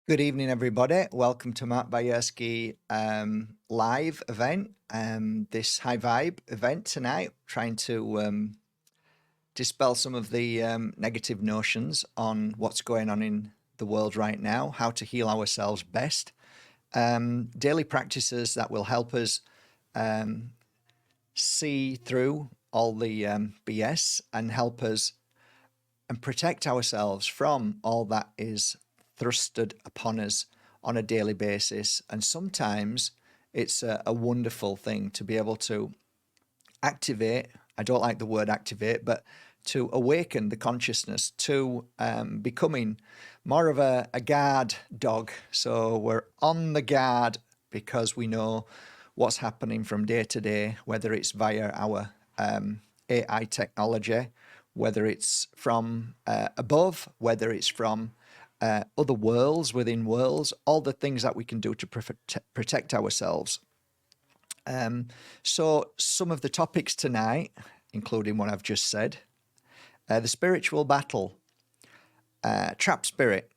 Good evening, everybody. Welcome to Bajerski live event. This high vibe event tonight, trying to dispel some of the negative notions on what's going on in the world right now, how to heal ourselves best. Daily practices that will help us see through all the BS and help us and protect ourselves from all that is thrusted upon us on a daily basis. And sometimes it's a wonderful thing to be able to activate. I don't like the word activate, but to awaken the consciousness to becoming more of a guard dog. So we're on the guard because we know what's happening from day to day, whether it's via our AI technology, whether it's from above, whether it's from other worlds within worlds, all the things that we can do to protect ourselves. So some of the topics tonight, including what I've just said, the spiritual battle, trap spirit,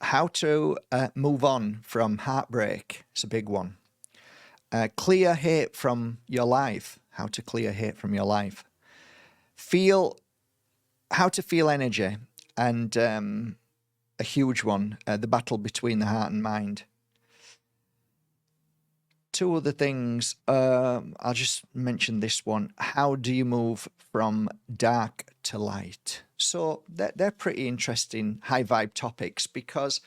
how to move on from heartbreak, it's a big one. Clear hate from your life, how to clear hate from your life. How to feel energy, and a huge one, the battle between the heart and mind. Two other things, I'll just mention this one. How do you move from dark to light? So they're pretty interesting high vibe topics because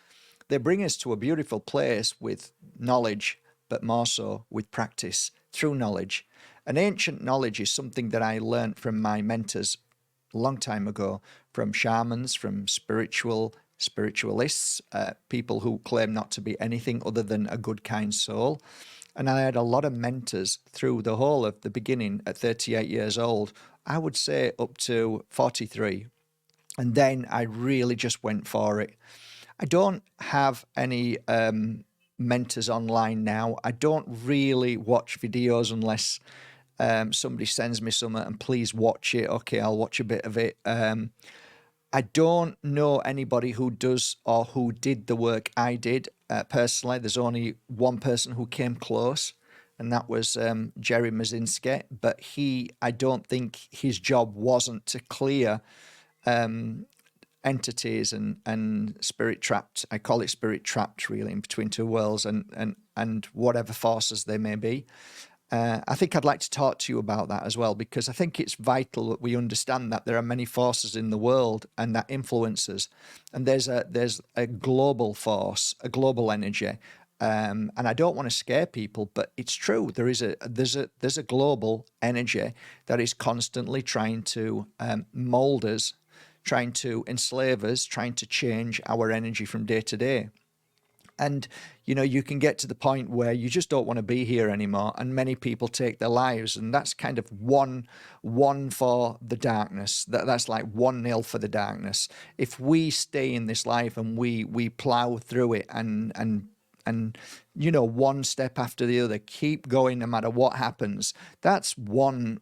they bring us to a beautiful place with knowledge, but more so with practice through knowledge. And ancient knowledge is something that I learned from my mentors a long time ago, from shamans, from spiritualists, people who claim not to be anything other than a good, kind soul. And I had a lot of mentors through the whole of the beginning at 38 years old, I would say up to 43. And then I really just went for it. I don't have any mentors online now. I don't really watch videos unless somebody sends me something and please watch it. Okay, I'll watch a bit of it. I don't know anybody who does or who did the work I did personally. There's only one person who came close, and that was Jerry Mazinski. But I don't think his job wasn't to clear entities and spirit trapped. I call it spirit trapped, really, in between two worlds and whatever forces they may be. I think I'd like to talk to you about that as well, because I think it's vital that we understand that there are many forces in the world and that influence us. And there's a global force, a global energy. And I don't want to scare people, but it's true. There's a global energy that is constantly trying to mold us, trying to enslave us, trying to change our energy from day to day. And, you can get to the point where you just don't want to be here anymore. And many people take their lives. And that's kind of one for the darkness. That's like 1-0 for the darkness. If we stay in this life and we plow through it and one step after the other, keep going no matter what happens, that's one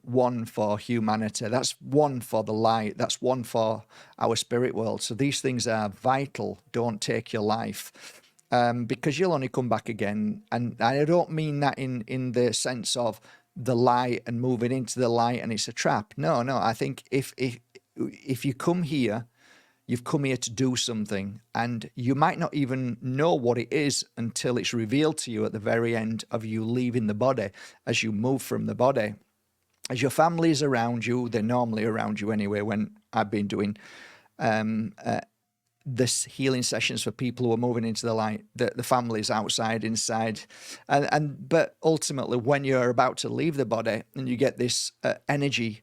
for humanity. That's one for the light. That's one for our spirit world. So these things are vital. Don't take your life. Because you'll only come back again. And I don't mean that in the sense of the light and moving into the light and it's a trap. No. I think if you come here, you've come here to do something, and you might not even know what it is until it's revealed to you at the very end of you leaving the body, as you move from the body. As your family is around you, they're normally around you anyway. When I've been doing this healing sessions for people who are moving into the light, the family's outside, inside, but ultimately when you're about to leave the body and you get this energy,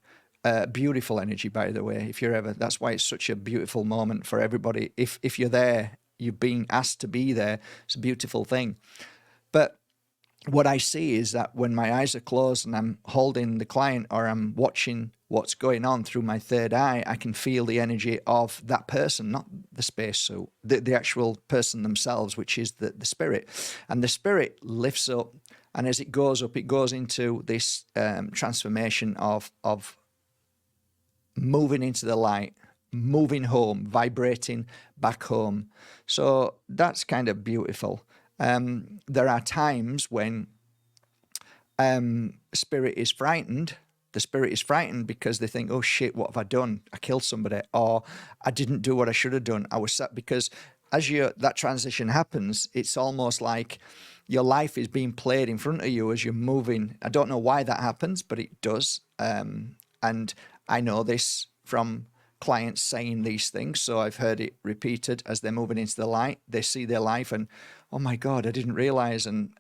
beautiful energy, by the way, that's why it's such a beautiful moment for everybody. If you're there, you've been asked to be there, it's a beautiful thing. But what I see is that when my eyes are closed and I'm holding the client or I'm watching what's going on through my third eye, I can feel the energy of that person, not the spacesuit, the actual person themselves, which is the spirit. And the spirit lifts up, and as it goes up, it goes into this transformation of moving into the light moving home, vibrating back home. So that's kind of beautiful. There are times when spirit is frightened. The spirit is frightened because they think, oh shit, what have I done? I killed somebody, or I didn't do what I should have done. I was set, because as that transition happens, it's almost like your life is being played in front of you as you're moving. I don't know why that happens, but it does. And I know this from clients saying these things. So I've heard it repeated as they're moving into the light. They see their life and, oh my God, I didn't realize. And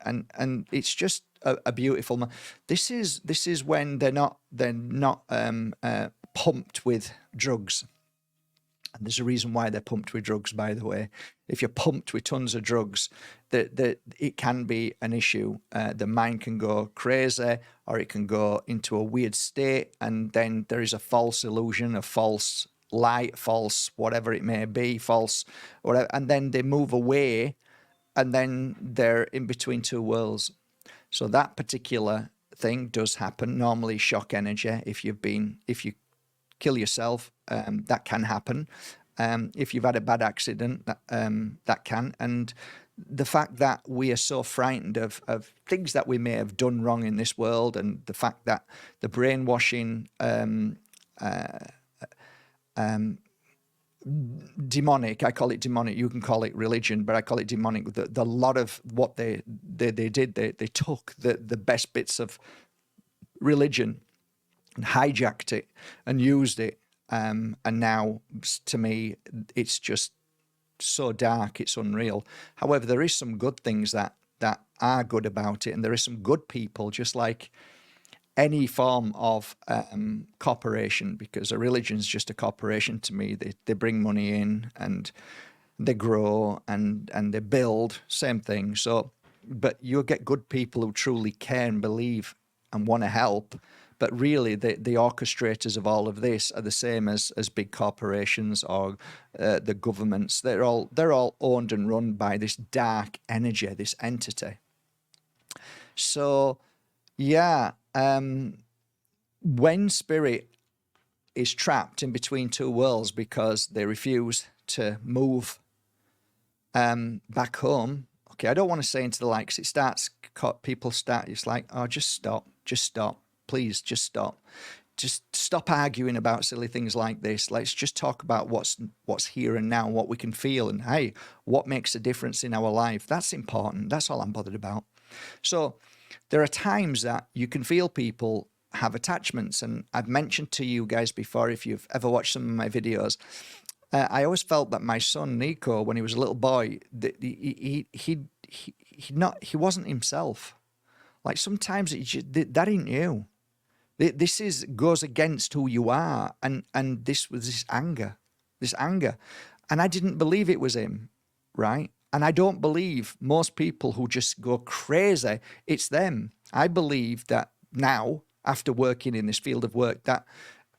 it's just a beautiful. This is when they're not pumped with drugs. And there's a reason why they're pumped with drugs, by the way. If you're pumped with tons of drugs, it can be an issue. The mind can go crazy, or it can go into a weird state, and then there is a false illusion, a false light, false whatever it may be, false whatever, and then they move away, and then they're in between two worlds. So that particular thing does happen. Normally, shock energy. If you kill yourself, that can happen. If you've had a bad accident, that can. And the fact that we are so frightened of things that we may have done wrong in this world, and the fact that the brainwashing, demonic, I call it demonic, you can call it religion, but I call it demonic. The lot of what they did, they took the best bits of religion and hijacked it and used it. And now, to me, it's just so dark, it's unreal. However, there is some good things that are good about it, and there is some good people, just like any form of corporation, because a religion is just a corporation to me. They bring money in and they grow and they build, same thing. So, but you'll get good people who truly care and believe and want to help. But really, the orchestrators of all of this are the same as big corporations or the governments. They're all owned and run by this dark energy, this entity. So, yeah, when spirit is trapped in between two worlds because they refuse to move back home. Okay, I don't want to say into the light, because it starts, people start, it's like, oh, just stop. Please, just stop. Just stop arguing about silly things like this. Let's just talk about what's here and now, what we can feel, and hey, what makes a difference in our life. That's important. That's all I'm bothered about. So there are times that you can feel people have attachments, and I've mentioned to you guys before, if you've ever watched some of my videos, I always felt that my son Nico, when he was a little boy, he wasn't himself. Like sometimes that ain't you. This goes against who you are, and this was this anger, and I didn't believe it was him, right? And I don't believe most people who just go crazy, it's them. I believe that now, after working in this field of work, that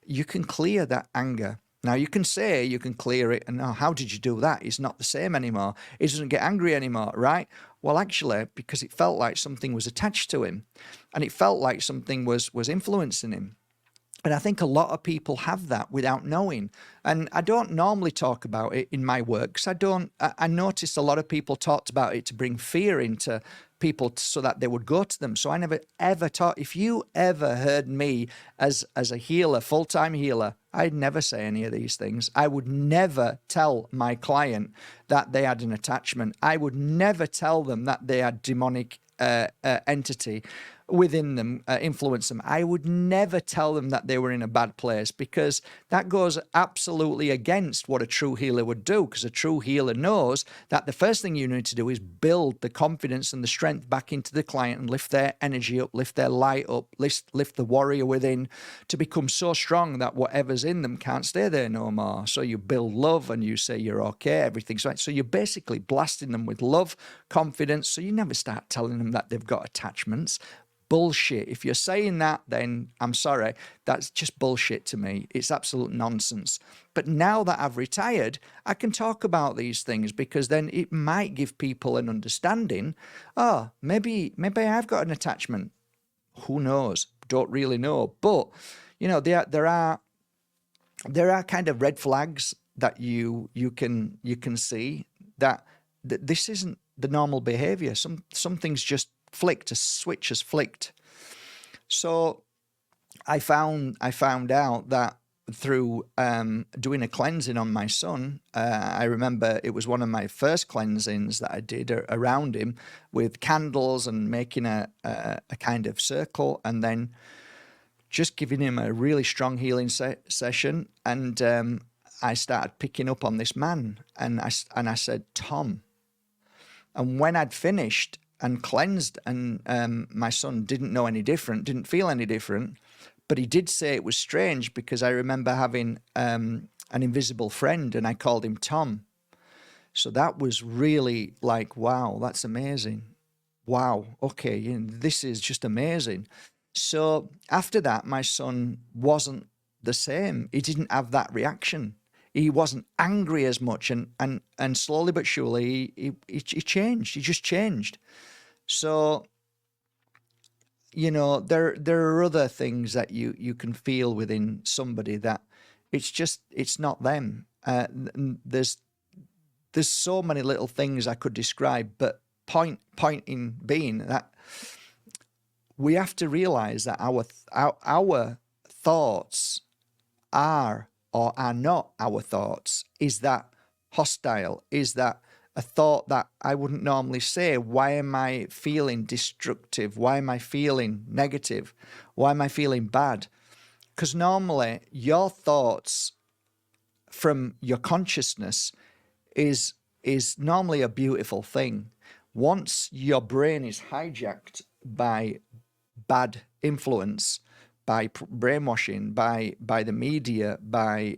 you can clear that anger. Now, you can say you can clear it, and oh, how did you do that? It's not the same anymore. He doesn't get angry anymore, right? Well, actually, because it felt like something was attached to him, and it felt like something was influencing him. And I think a lot of people have that without knowing. And I don't normally talk about it in my work, because I noticed a lot of people talked about it to bring fear into people so that they would go to them. So I never ever taught. If you ever heard me as a healer, full-time healer, I'd never say any of these things. I would never tell my client that they had an attachment. I would never tell them that they had demonic entity within them, influence them. I would never tell them that they were in a bad place, because that goes absolutely against what a true healer would do, because a true healer knows that the first thing you need to do is build the confidence and the strength back into the client and lift their energy up, lift their light up, lift the warrior within to become so strong that whatever's in them can't stay there no more. So you build love and you say you're okay, everything's right. So you're basically blasting them with love, confidence, so you never start telling them that they've got attachments. Bullshit. If you're saying that, then I'm sorry. That's just bullshit to me. It's absolute nonsense. But now that I've retired, I can talk about these things, because then it might give people an understanding. Oh, maybe I've got an attachment. Who knows? Don't really know. But, there are there are kind of red flags that you can see that this isn't the normal behavior. Something's just flicked, a switch has flicked. So I found out that through doing a cleansing on my son. I remember it was one of my first cleansings that I did around him with candles and making a kind of circle, and then just giving him a really strong healing session. And I started picking up on this man, and I said, Tom. And when I'd finished and cleansed, and my son didn't know any different, didn't feel any different, but he did say it was strange because I remember having an invisible friend and I called him Tom. So that was really like, wow, that's amazing. Wow, okay, this is just amazing. So after that, my son wasn't the same. He didn't have that reaction. He wasn't angry as much, and slowly but surely he changed. He just changed. So there are other things that you can feel within somebody that it's not them. There's so many little things I could describe, but pointing being that we have to realize that our thoughts are or are not our thoughts. Is that hostile? Is that a thought that I wouldn't normally say? Why am I feeling destructive? Why am I feeling negative? Why am I feeling bad? Because normally your thoughts from your consciousness is normally a beautiful thing. Once your brain is hijacked by bad influence, by brainwashing, by the media, by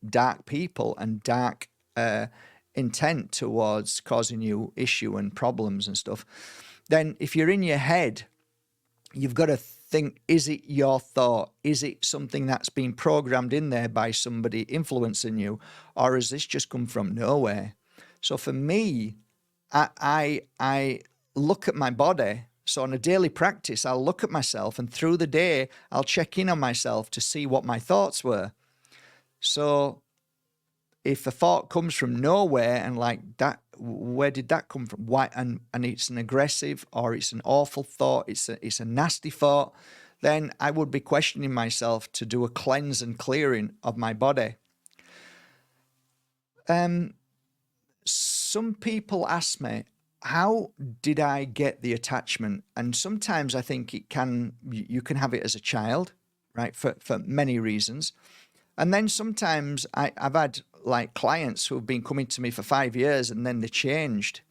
dark people and dark intent towards causing you issue and problems and stuff, then if you're in your head, you've got to think, is it your thought? Is it something that's been programmed in there by somebody influencing you? Or has this just come from nowhere? So for me, I look at my body. So on a daily practice, I'll look at myself, and through the day, I'll check in on myself to see what my thoughts were. So if a thought comes from nowhere and like that, where did that come from? Why? And it's an aggressive or it's an awful thought, it's a nasty thought, then I would be questioning myself to do a cleanse and clearing of my body. Some people ask me, how did I get the attachment? And sometimes I think you can have it as a child, right? For many reasons. And then sometimes I've had like clients who have been coming to me for 5 years and then they changed.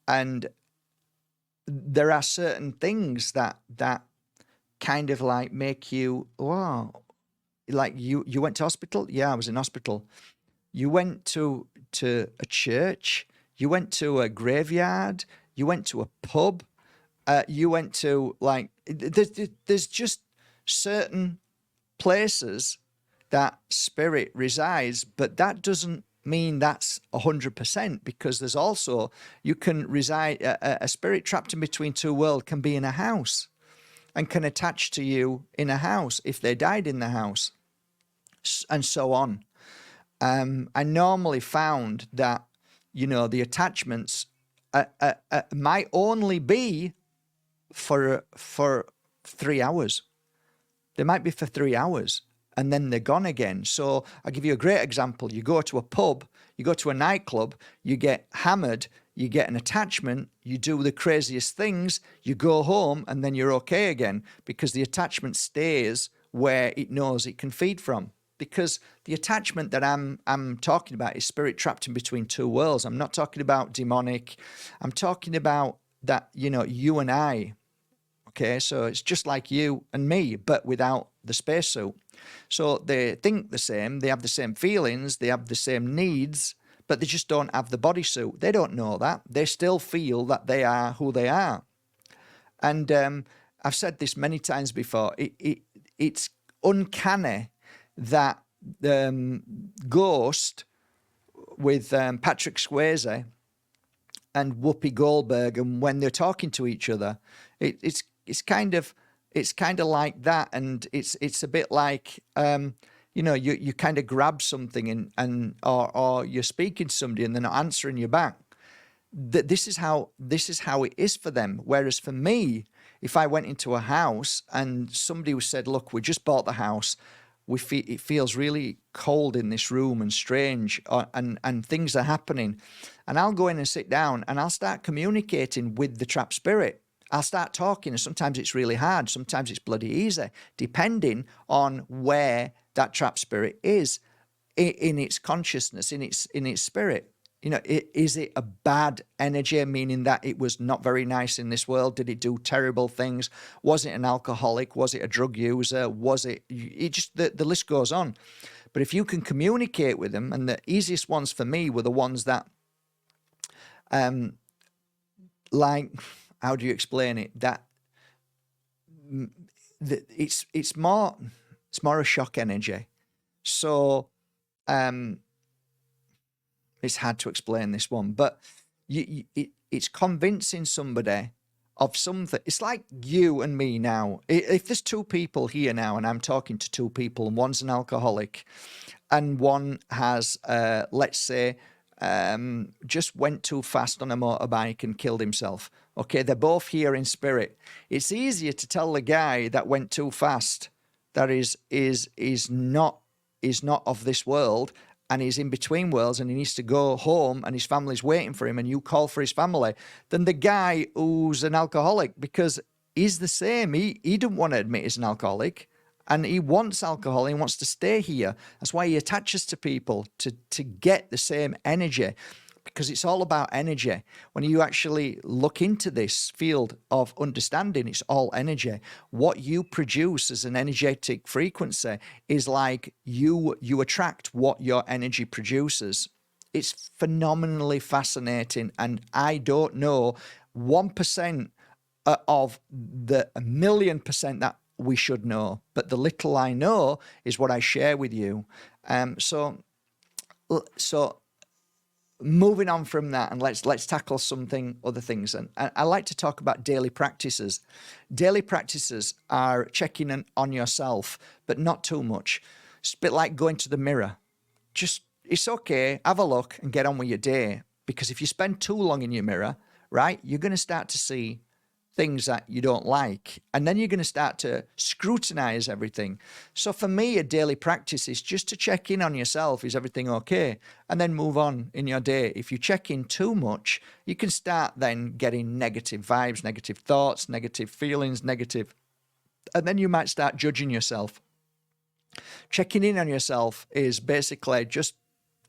And there are certain things that kind of like make you, wow, like you went to hospital? Yeah, I was in hospital. You went to a church, you went to a graveyard, you went to a pub, you went to like, there's just certain places that spirit resides, but that doesn't mean that's 100%, because there's also, you can reside, a spirit trapped in between two worlds can be in a house and can attach to you in a house if they died in the house, and so on. I normally found that, the attachments might only be for 3 hours. They might be for 3 hours and then they're gone again. So I'll give you a great example. You go to a pub, you go to a nightclub, you get hammered, you get an attachment, you do the craziest things, you go home, and then you're okay again, because the attachment stays where it knows it can feed from. Because the attachment that I'm talking about is spirit trapped in between two worlds. I'm not talking about demonic. I'm talking about that, you and I. Okay, so it's just like you and me, but without the spacesuit. So they think the same, they have the same feelings, they have the same needs, but they just don't have the bodysuit. They don't know that. They still feel that they are who they are. And I've said this many times before. It's uncanny that Ghost with Patrick Swayze and Whoopi Goldberg, and when they're talking to each other, it's kind of like that, and it's a bit like you know, you kind of grab something or you're speaking to somebody and they're not answering you back. This is how it is for them. Whereas for me, if I went into a house and somebody said, "Look, we just bought the house. It feels really cold in this room and strange, and things are happening," and I'll go in and sit down and I'll start communicating with the trap spirit. I'll start talking, and sometimes it's really hard, sometimes it's bloody easy, depending on where that trap spirit is in its consciousness, in its spirit. You know, is it a bad energy, meaning that it was not very nice in this world? Did it do terrible things? Was it an alcoholic? Was it a drug user? Was it just the list goes on. But if you can communicate with them, and the easiest ones for me were the ones that, like, how do you explain it? That it's more a shock energy. So it's hard to explain this one, but it's convincing somebody of something. It's like you and me now. If there's two people here now and I'm talking to two people and one's an alcoholic and one has, let's say, just went too fast on a motorbike and killed himself. Okay, they're both here in spirit. It's easier to tell the guy that went too fast that is not of this world, and he's in between worlds and he needs to go home and his family's waiting for him and you call for his family, than the guy who's an alcoholic, because he's the same. He didn't want to admit he's an alcoholic and he wants alcohol. He wants to stay here. That's why he attaches to people, to get the same energy, because it's all about energy. When you actually look into this field of understanding, it's all energy. What you produce as an energetic frequency is like you attract what your energy produces. It's phenomenally fascinating, and I don't know 1% of the 1,000,000% that we should know, but the little I know is what I share with you. So moving on from that, and let's tackle other things. And I like to talk about daily practices. Daily practices are checking on yourself, but not too much. It's a bit like going to the mirror. Just, it's okay, have a look and get on with your day. Because if you spend too long in your mirror, right, you're going to start to see things that you don't like, and then you're going to start to scrutinize everything. So for me, a daily practice is just to check in on yourself. Is everything okay? And then move on in your day. If you check in too much, you can start then getting negative vibes, negative thoughts, negative feelings, and then you might start judging yourself. Checking in on yourself is basically just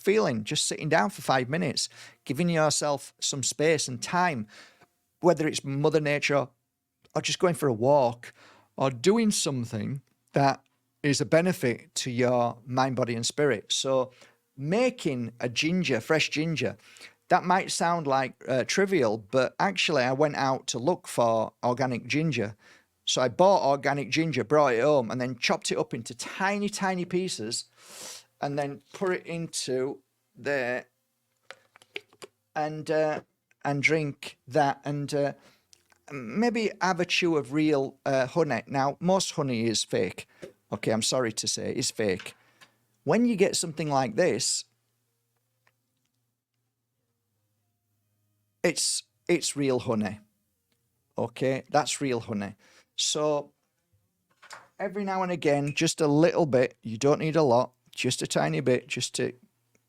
sitting down for 5 minutes, giving yourself some space and time, whether it's Mother Nature or just going for a walk or doing something that is a benefit to your mind, body, and spirit. So making a fresh ginger, that might sound like trivial, but actually I went out to look for organic ginger. So I bought organic ginger, brought it home, and then chopped it up into tiny, tiny pieces, and then put it into there and drink that, and maybe have a chew of real honey. Now, most honey is fake. Okay, I'm sorry to say, it's fake. When you get something like this, it's real honey. Okay, that's real honey. So every now and again, just a little bit. You don't need a lot, just a tiny bit.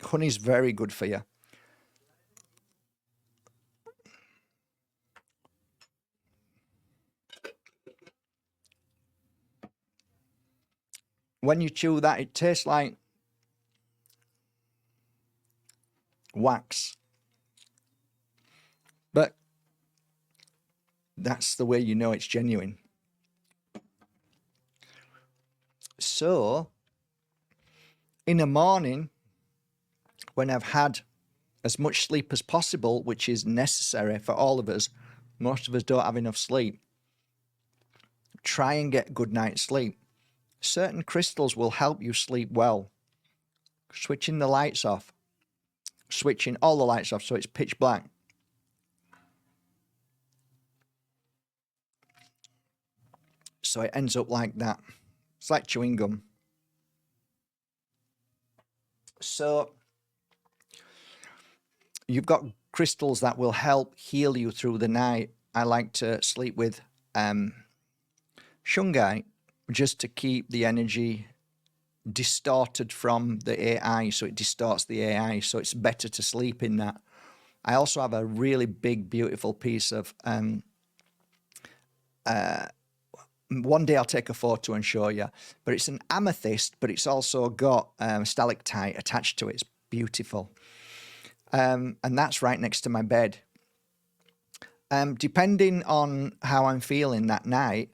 Honey's very good for you. When you chew that, it tastes like wax. But that's the way you know it's genuine. So in the morning, when I've had as much sleep as possible, which is necessary for all of us, most of us don't have enough sleep, try and get good night's sleep. Certain crystals will help you sleep well. Switching the lights off, switching all the lights off so it's pitch black. So it ends up like that. It's like chewing gum. So you've got crystals that will help heal you through the night. I like to sleep with shungite just to keep the energy distorted from the AI, so it distorts the AI, so it's better to sleep in that. I also have a really big, beautiful piece of. One day I'll take a photo and show you, but it's an amethyst, but it's also got stalactite attached to it. It's beautiful, and that's right next to my bed. Depending on how I'm feeling that night,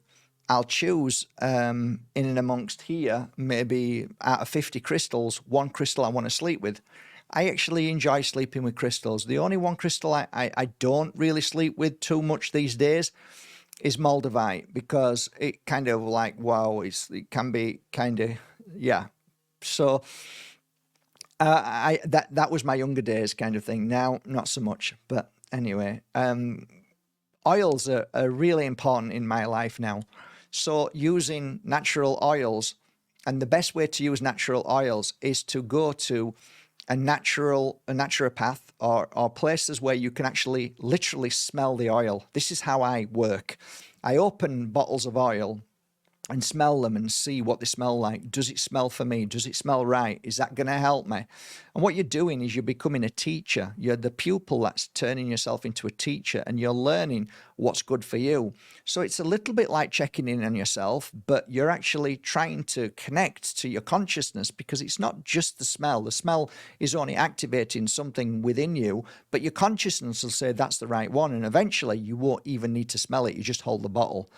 I'll choose in and amongst here, maybe out of 50 crystals, one crystal I want to sleep with. I actually enjoy sleeping with crystals. The only one crystal I don't really sleep with too much these days is MOLDAVITE, because it kind of like, wow, it can be kind of, yeah. So that was my younger days kind of thing. Now, not so much. But anyway, oils are really important in my life now. So using natural oils, and the best way to use natural oils is to go to a naturopath, or places where you can actually literally smell the oil. This is how I work. I open bottles of oil and smell them and see what they smell like. Does it smell for me? Does it smell right? Is that going to help me? And what you're doing is you're becoming a teacher. You're the pupil that's turning yourself into a teacher, and you're learning what's good for you. So it's a little bit like checking in on yourself, but you're actually trying to connect to your consciousness, because it's not just the smell. The smell is only activating something within you, but your consciousness will say that's the right one. And eventually you won't even need to smell it. You just hold the bottle.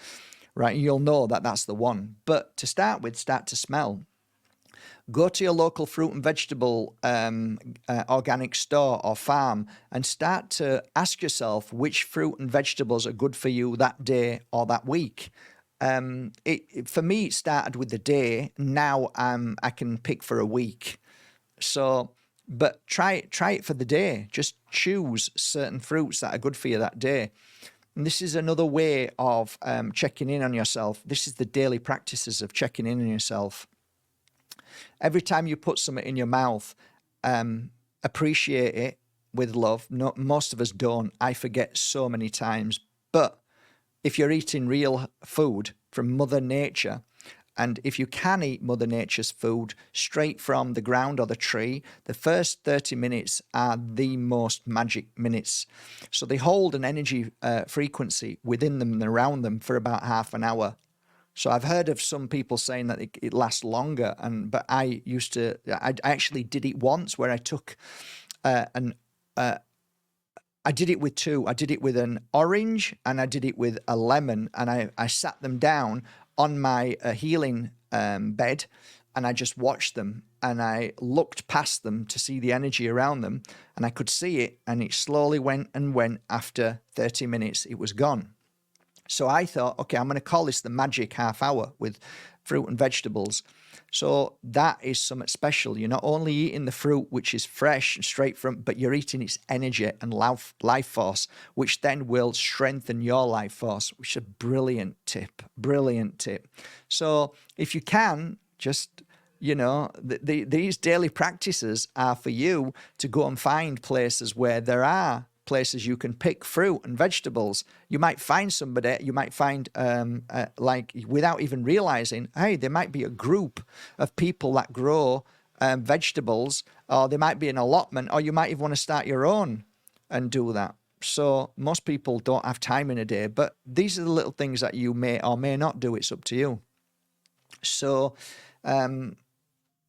Right, you'll know that that's the one. But to start with, start to smell. Go to your local fruit and vegetable organic store or farm, and start to ask yourself which fruit and vegetables are good for you that day or that week. For me, it started with the day. Now I can pick for a week. So, but try it for the day. Just choose certain fruits that are good for you that day. And this is another way of checking in on yourself. This is the daily practices of checking in on yourself. Every time you put something in your mouth, appreciate it with love. No, most of us don't. I forget so many times. But if you're eating real food from Mother Nature, and if you can eat Mother Nature's food straight from the ground or the tree, the first 30 minutes are the most magic minutes. So they hold an energy frequency within them and around them for about half an hour. So I've heard of some people saying that it lasts longer, but I actually did it once, where I took I did it with two. I did it with an orange and I did it with a lemon, and I sat them down on my healing bed, and I just watched them, and I looked past them to see the energy around them, and I could see it, and it slowly went and went. After 30 minutes, it was gone. So I thought, okay, I'm going to call this the magic half hour with fruit and vegetables. So that is something special. You're not only eating the fruit, which is fresh and straight from, but you're eating its energy and life force, which then will strengthen your life force, which is a brilliant tip, brilliant tip. So if you can, just, these daily practices are for you to go and find places where there are places you can pick fruit and vegetables. You might find somebody, you might find like, without even realizing, hey, there might be a group of people that grow vegetables, or there might be an allotment, or you might even want to start your own and do that. So most people don't have time in a day, but these are the little things that you may or may not do. It's up to you. So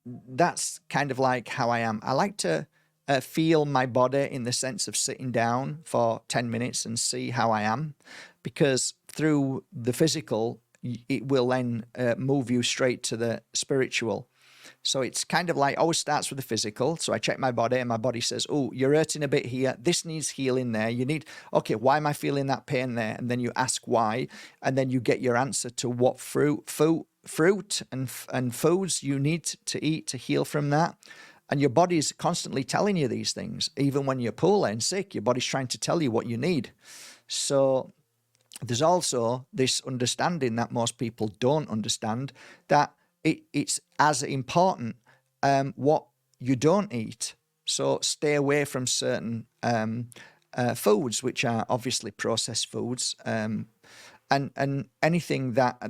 that's kind of like how I am. I like to feel my body, in the sense of sitting down for 10 minutes and see how I am, because through the physical, it will then move you straight to the spiritual. So it's kind of like, always starts with the physical. So I check my body, and my body says, oh, you're hurting a bit here. This needs healing there. You need, okay, why am I feeling that pain there? And then you ask why, and then you get your answer to what fruit and foods you need to eat to heal from that. And your body's constantly telling you these things. Even when you're poorly and sick, your body's trying to tell you what you need. So there's also this understanding that most people don't understand, that it's as important what you don't eat. So stay away from certain foods, which are obviously processed foods, and anything that,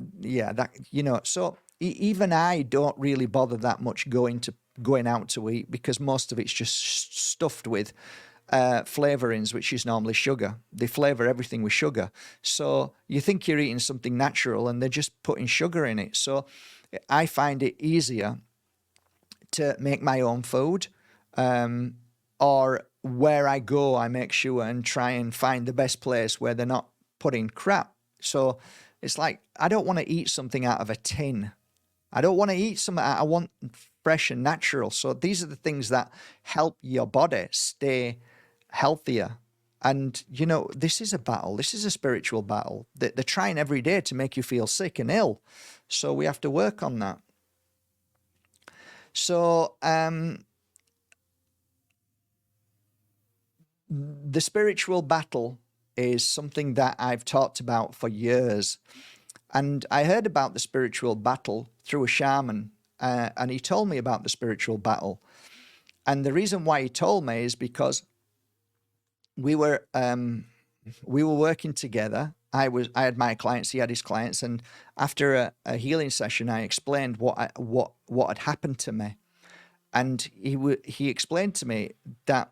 So even I don't really bother that much going out to eat, because most of it's just stuffed with flavorings, which is normally sugar. They flavor everything with sugar. So you think you're eating something natural, and they're just putting sugar in it. So I find it easier to make my own food, or where I go, I make sure and try and find the best place where they're not putting crap. So it's like, I don't want to eat something out of a tin. I don't want to eat something. I want fresh and natural. So these are the things that help your body stay healthier. And, this is a battle. This is a spiritual battle. They're trying every day to make you feel sick and ill. So we have to work on that. So the spiritual battle is something that I've talked about for years. And I heard about the spiritual battle through a shaman, and he told me about the spiritual battle. And the reason why he told me is because we were working together. I had my clients, he had his clients, and after a healing session, I explained what had happened to me, and he explained to me that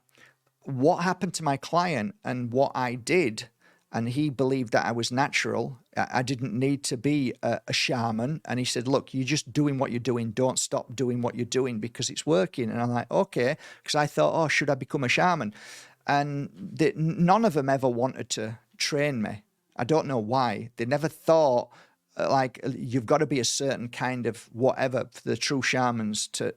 what happened to my client and what I did, and he believed that I was natural. I didn't need to be a shaman. And he said, look, you're just doing what you're doing. Don't stop doing what you're doing because it's working. And I'm like, okay, because I thought, oh, should I become a shaman? And none of them ever wanted to train me. I don't know why. They never thought, like, you've got to be a certain kind of whatever for the true shamans to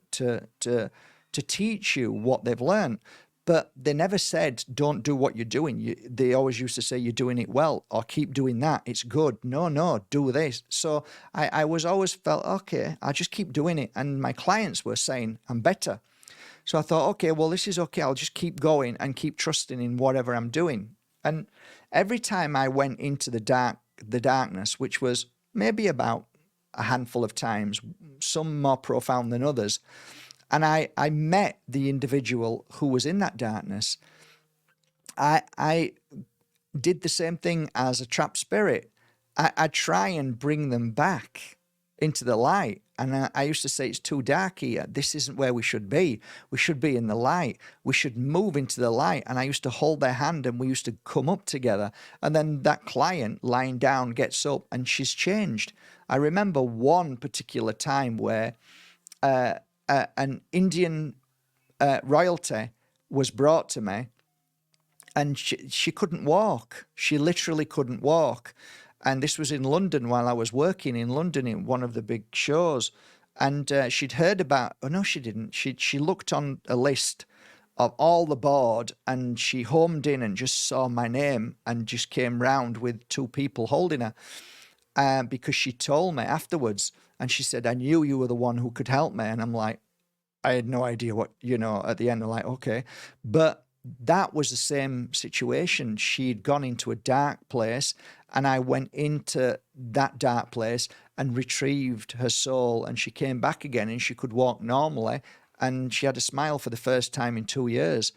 teach you what they've learned. But they never said, don't do what you're doing. They always used to say, you're doing it well, or keep doing that. It's good. No, do this. So I was always felt, okay, I'll just keep doing it. And my clients were saying, I'm better. So I thought, okay, well, this is okay. I'll just keep going and keep trusting in whatever I'm doing. And every time I went into the darkness, which was maybe about a handful of times, some more profound than others, and I met the individual who was in that darkness, I did the same thing as a trapped spirit. I try and bring them back into the light. And I used to say, it's too dark here. This isn't where we should be. We should be in the light. We should move into the light. And I used to hold their hand and we used to come up together. And then that client lying down gets up and she's changed. I remember one particular time where an Indian royalty was brought to me, and she couldn't walk. She literally couldn't walk. And this was in London while I was working in London in one of the big shows. And she'd heard about, oh no, she didn't. She looked on a list of all the board and she homed in and just saw my name and just came round with two people holding her. Because she told me afterwards, and she said, I knew you were the one who could help me. And I'm like, I had no idea what, at the end I'm like, okay. But that was the same situation. She'd gone into a dark place and I went into that dark place and retrieved her soul, and she came back again and she could walk normally and she had a smile for the first time in 2 years.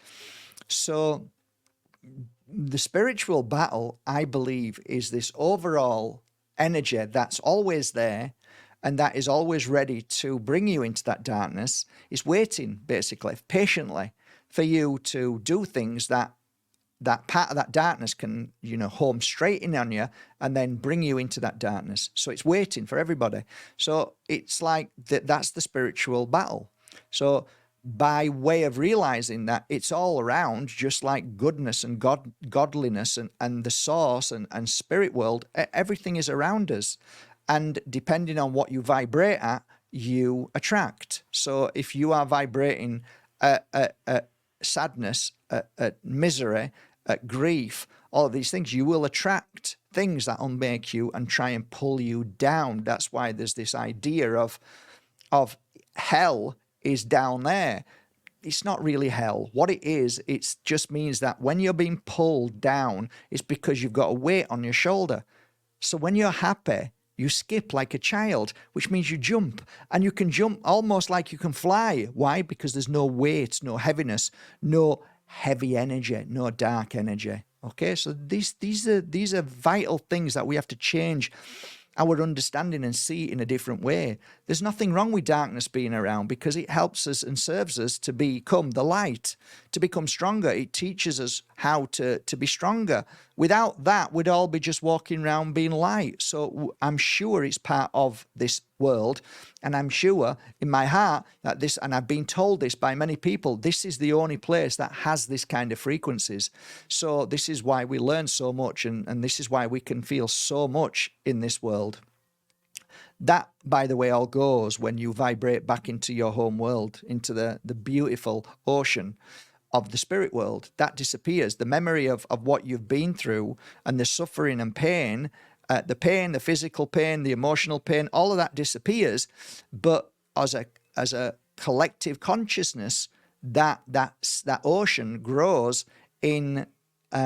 So the spiritual battle, I believe, is this overall energy that's always there and that is always ready to bring you into that darkness. It's waiting, basically, patiently for you to do things that part of that darkness can, home straight in on you and then bring you into that darkness. So it's waiting for everybody. So it's like that's the spiritual battle. So by way of realizing that it's all around, just like goodness and godliness and the source and spirit world, everything is around us. And depending on what you vibrate at, you attract. So if you are vibrating at sadness, at misery, at grief, all of these things, you will attract things that will make you and try and pull you down. That's why there's this idea of hell is down there. It's not really hell. What it is, it just means that when you're being pulled down, it's because you've got a weight on your shoulder. So when you're happy, You skip like a child, which means you jump. And you can jump almost like you can fly. Why? Because there's no weight, no heaviness, no heavy energy, no dark energy. Okay, so these are vital things that we have to change our understanding and see it in a different way. There's nothing wrong with darkness being around because it helps us and serves us to become the light, to become stronger. It teaches us how to be stronger. Without that, we'd all be just walking around being light. So I'm sure it's part of this world. And I'm sure in my heart that this, and I've been told this by many people, this is the only place that has this kind of frequencies. So this is why we learn so much, and this is why we can feel so much in this world. That, by the way, all goes when you vibrate back into your home world, into the beautiful ocean of the spirit world. That disappears. The memory of what you've been through and the suffering and pain, the physical pain, the emotional pain, all of that disappears. But as a collective consciousness, that ocean grows in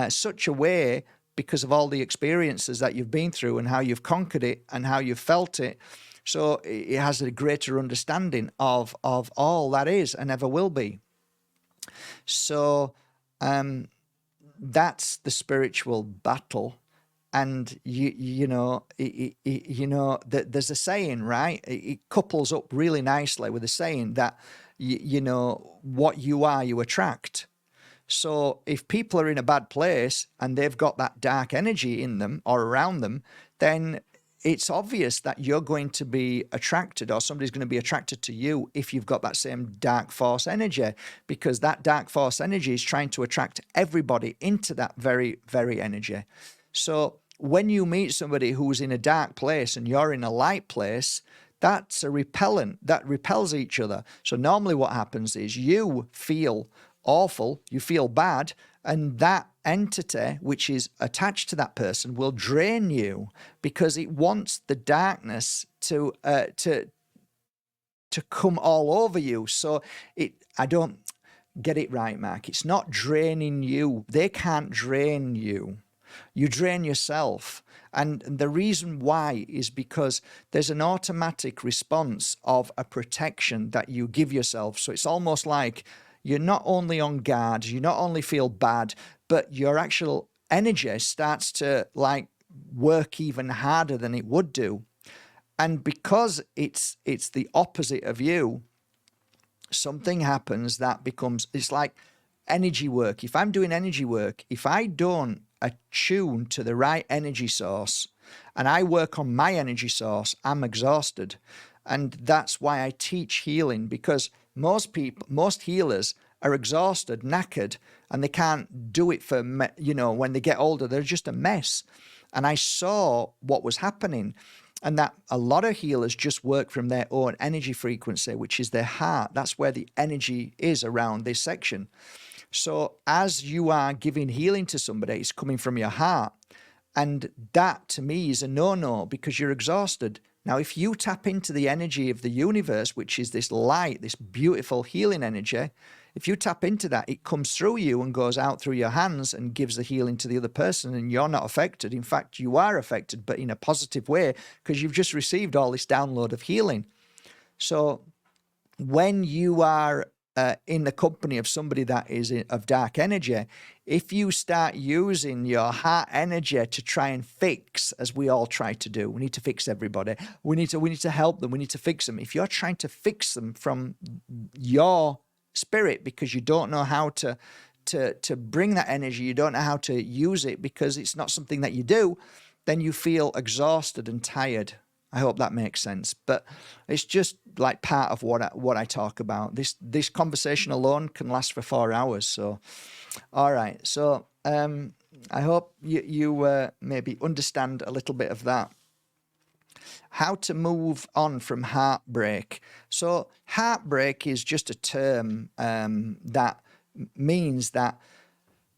such a way because of all the experiences that you've been through and how you've conquered it and how you've felt it. So it has a greater understanding of all that is and ever will be. So that's the spiritual battle. And you know, there's a saying, right? It couples up really nicely with the saying that you know, what you are, you attract. So if people are in a bad place and they've got that dark energy in them or around them, then it's obvious that you're going to be attracted, or somebody's going to be attracted to you if you've got that same dark force energy, because that dark force energy is trying to attract everybody into that very, very energy. So when you meet somebody who's in a dark place and you're in a light place, that's a repellent that repels each other. So normally what happens is you feel awful, you feel bad, and that entity which is attached to that person will drain you because it wants the darkness to come all over you. So I don't get it right, Mark. It's not draining you. They can't drain you. You drain yourself. And the reason why is because there's an automatic response of a protection that you give yourself. So it's almost like you're not only on guard, you not only feel bad, but your actual energy starts to like work even harder than it would do. And because it's the opposite of you, something happens that becomes, it's like energy work. If I'm doing energy work, if I don't attune to the right energy source and I work on my energy source, I'm exhausted. And that's why I teach healing, because most healers are exhausted, knackered, and they can't do it for, when they get older, they're just a mess. And I saw what was happening, and that a lot of healers just work from their own energy frequency, which is their heart. That's where the energy is around this section. So as you are giving healing to somebody, it's coming from your heart. And that to me is a no-no because you're exhausted. Now, if you tap into the energy of the universe, which is this light, this beautiful healing energy, if you tap into that, it comes through you and goes out through your hands and gives the healing to the other person, and you're not affected. In fact, you are affected, but in a positive way because you've just received all this download of healing. So when you are in the company of somebody that is of dark energy, if you start using your heart energy to try and fix, as we all try to do, we need to fix everybody. We need to help them. We need to fix them. If you're trying to fix them from your spirit because you don't know how to bring that energy, you don't know how to use it because it's not something that you do, then you feel exhausted and tired. I hope that makes sense. But it's just like part of what I talk about. This conversation alone can last for 4 hours. So, all right. So I hope you maybe understand a little bit of that. How to move on from heartbreak. So heartbreak is just a term that means that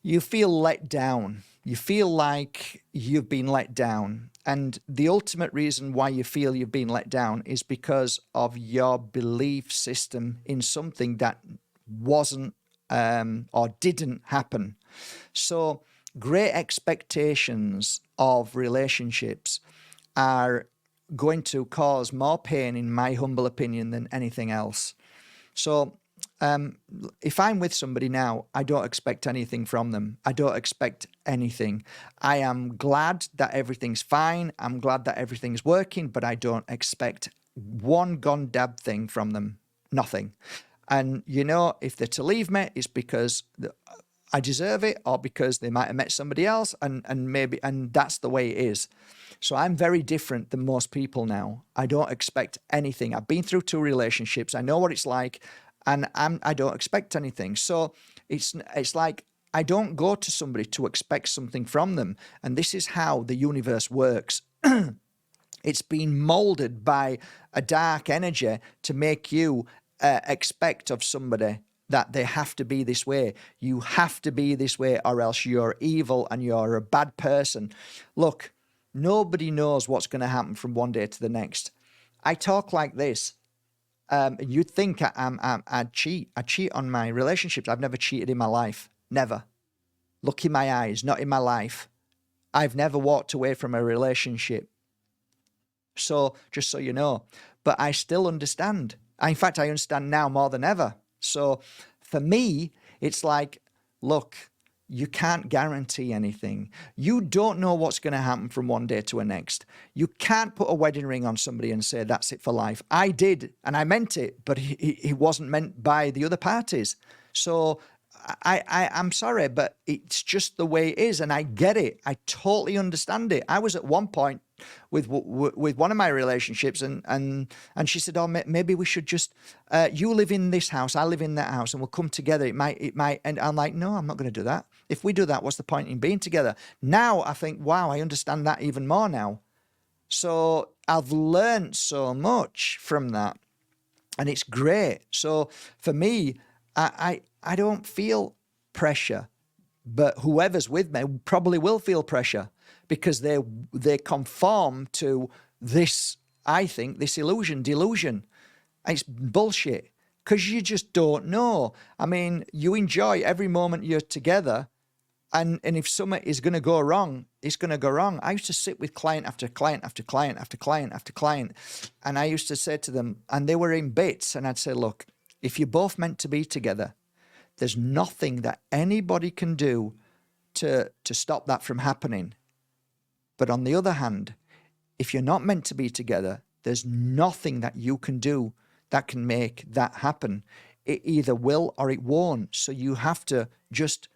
you feel let down. You feel like you've been let down. And the ultimate reason why you feel you've been let down is because of your belief system in something that wasn't or didn't happen. So great expectations of relationships are going to cause more pain, in my humble opinion, than anything else. So if I'm with somebody now, I don't expect anything from them. I don't expect anything. I am glad that everything's fine. I'm glad that everything's working, but I don't expect one gone dab thing from them. Nothing. And if they're to leave me, it's because I deserve it, or because they might have met somebody else, and that's the way it is. So I'm very different than most people now. I don't expect anything. I've been through 2 relationships. I know what it's like, and I don't expect anything. So it's like I don't go to somebody to expect something from them. And this is how the universe works. It's been molded by a dark energy to make you expect of somebody that they have to be this way. You have to be this way, or else you're evil and you're a bad person. Look, nobody knows what's going to happen from one day to the next. I talk like this. You'd think I'd cheat. I cheat on my relationships. I've never cheated in my life. Never. Look in my eyes, not in my life. I've never walked away from a relationship. So, just so you know. But I still understand. In fact, I understand now more than ever. So, for me, it's like, look, you can't guarantee anything. You don't know what's going to happen from one day to the next. You can't put a wedding ring on somebody and say, that's it for life. I did, and I meant it, but it wasn't meant by the other parties. So I'm sorry, but it's just the way it is, and I get it. I totally understand it. I was at one point with one of my relationships, and she said, "Oh, maybe we should just you live in this house, I live in that house, and we'll come together. It might." And I'm like, "No, I'm not going to do that. If we do that, what's the point in being together?" Now I think, wow, I understand that even more now. So I've learned so much from that, and it's great. So for me, I don't feel pressure, but whoever's with me probably will feel pressure, because they conform to this, I think, this delusion. It's bullshit, because you just don't know. I mean, you enjoy every moment you're together, and if something is going to go wrong, it's going to go wrong. I used to sit with client after client after client after client after client, and I used to say to them, and they were in bits, and I'd say, look, if you're both meant to be together, there's nothing that anybody can do to stop that from happening. But on the other hand, if you're not meant to be together, there's nothing that you can do that can make that happen. It either will or it won't. So you have to just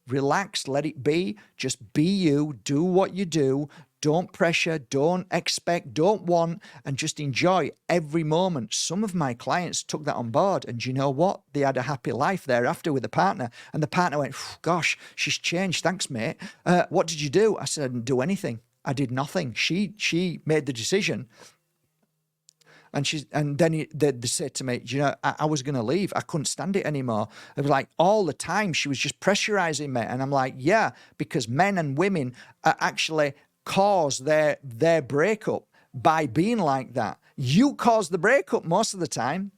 relax, let it be, just be you, do what you do, don't pressure, don't expect, don't want, and just enjoy every moment. Some of my clients took that on board, and you know what? They had a happy life thereafter with a partner, and the partner went, gosh, she's changed, thanks mate. What did you do? I said, I didn't do anything. I did nothing. She made the decision. And then they said to me, I was going to leave. I couldn't stand it anymore. It was like all the time she was just pressurizing me. And I'm like, yeah, because men and women actually cause their breakup by being like that. You cause the breakup most of the time.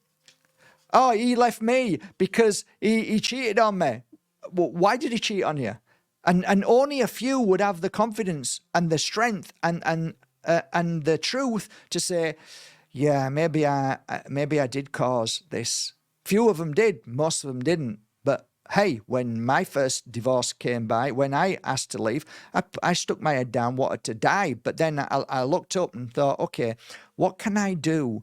Oh, he left me because he cheated on me. Well, why did he cheat on you? And only a few would have the confidence and the strength and the truth to say, yeah, maybe I did cause this. Few of them did, most of them didn't. But hey, when my first divorce came by, when I asked to leave, I stuck my head down, wanted to die. But then I looked up and thought, okay, what can I do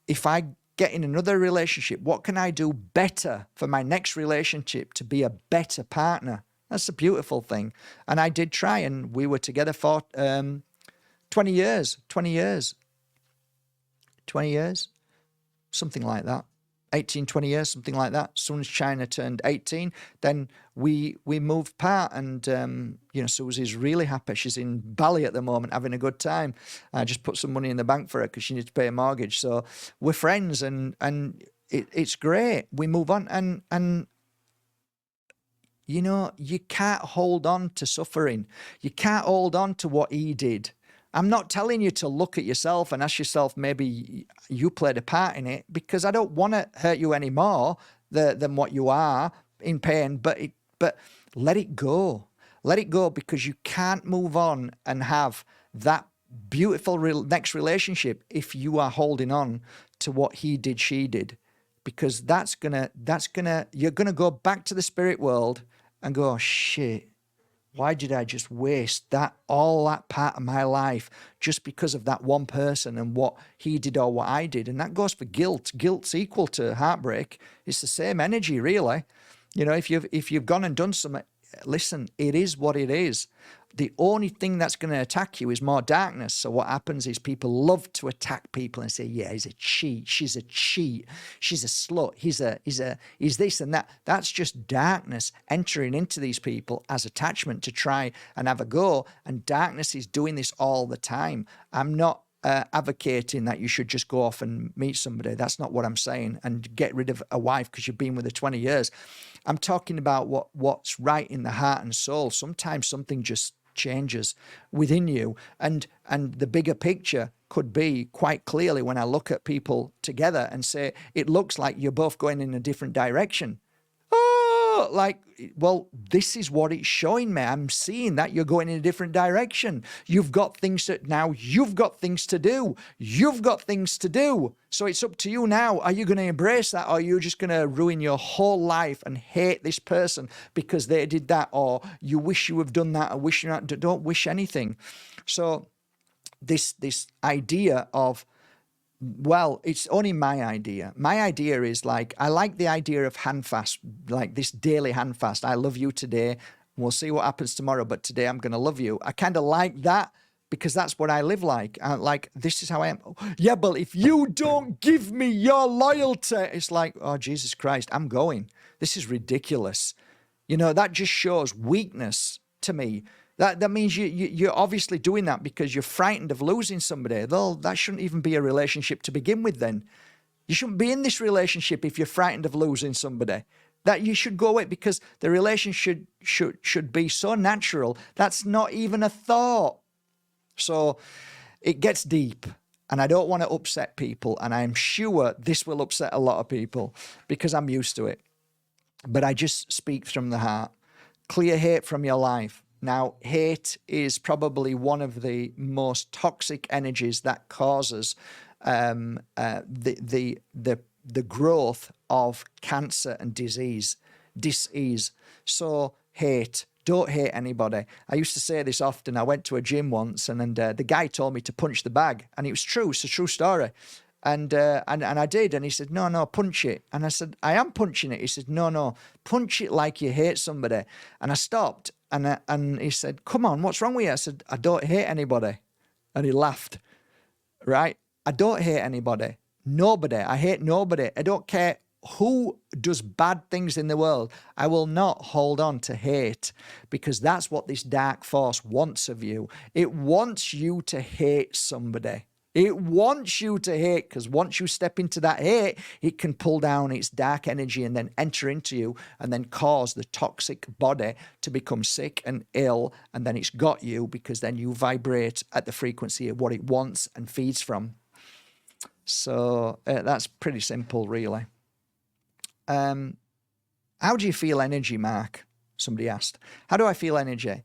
if I get in another relationship? What can I do better for my next relationship to be a better partner? That's a beautiful thing. And I did try, and we were together for 20 years, something like that. 18, 20 years, something like that. As soon as China turned 18, then we moved part, and Susie's really happy. She's in Bali at the moment, having a good time. I just put some money in the bank for her because she needs to pay a mortgage. So we're friends, and it's great. We move on, and you can't hold on to suffering. You can't hold on to what he did. I'm not telling you to look at yourself and ask yourself, maybe you played a part in it, because I don't want to hurt you any more than what you are in pain. But let it go. Let it go, because you can't move on and have that beautiful next relationship if you are holding on to what he did, she did, because you're gonna go back to the spirit world and go, oh, shit, why did I just waste all that part of my life just because of that one person and what he did or what I did? And that goes for guilt. Guilt's equal to heartbreak. It's the same energy, really. You know, if you've gone and done something, listen, it is what it is. The only thing that's going to attack you is more darkness. So what happens is people love to attack people and say, yeah, he's a cheat, she's a cheat, she's a slut, he's this and that. That's just darkness entering into these people as attachment to try and have a go. And darkness is doing this all the time. I'm not advocating that you should just go off and meet somebody. That's not what I'm saying. And get rid of a wife because you've been with her 20 years. I'm talking about what's right in the heart and soul. Sometimes something just changes within you, and the bigger picture could be quite clearly when I look at people together and say, it looks like you're both going in a different direction. Like, well, this is what it's showing me. I'm seeing that you're going in a different direction. You've got things to do. You've got things to do. So it's up to you now. Are you going to embrace that, or are you just going to ruin your whole life and hate this person because they did that, or you wish you have done that, or wish you not? Don't wish anything. So this idea of, well, it's only my idea. My idea is like, I like the idea of handfast, like this daily handfast. I love you today. We'll see what happens tomorrow, but today I'm going to love you. I kind of like that because that's what I live like. Like, this is how I am. Yeah, but if you don't give me your loyalty, it's like, oh, Jesus Christ, I'm going. This is ridiculous. You know, that just shows weakness to me. That means you're obviously doing that because you're frightened of losing somebody. Though that shouldn't even be a relationship to begin with then. You shouldn't be in this relationship if you're frightened of losing somebody. That you should go away because the relationship should be so natural. That's not even a thought. So it gets deep, and I don't want to upset people, and I'm sure this will upset a lot of people because I'm used to it. But I just speak from the heart. Clear hate from your life. Now, hate is probably one of the most toxic energies that causes the growth of cancer and disease. So hate. Don't hate anybody. I used to say this often. I went to a gym once, and the guy told me to punch the bag, and it was true. It's a true story. And I did, and he said, no, punch it. And I said, I am punching it. He said, no, punch it like you hate somebody. And I stopped, and he said, come on, what's wrong with you? I said, I don't hate anybody. And he laughed, right? I don't hate anybody. Nobody. I hate nobody. I don't care who does bad things in the world. I will not hold on to hate because that's what this dark force wants of you. It wants you to hate somebody. It wants you to hate because once you step into that hate, it can pull down its dark energy and then enter into you and then cause the toxic body to become sick and ill. And then it's got you because then you vibrate at the frequency of what it wants and feeds from. So that's pretty simple, really. How do you feel energy, Mark? Somebody asked. How do I feel energy?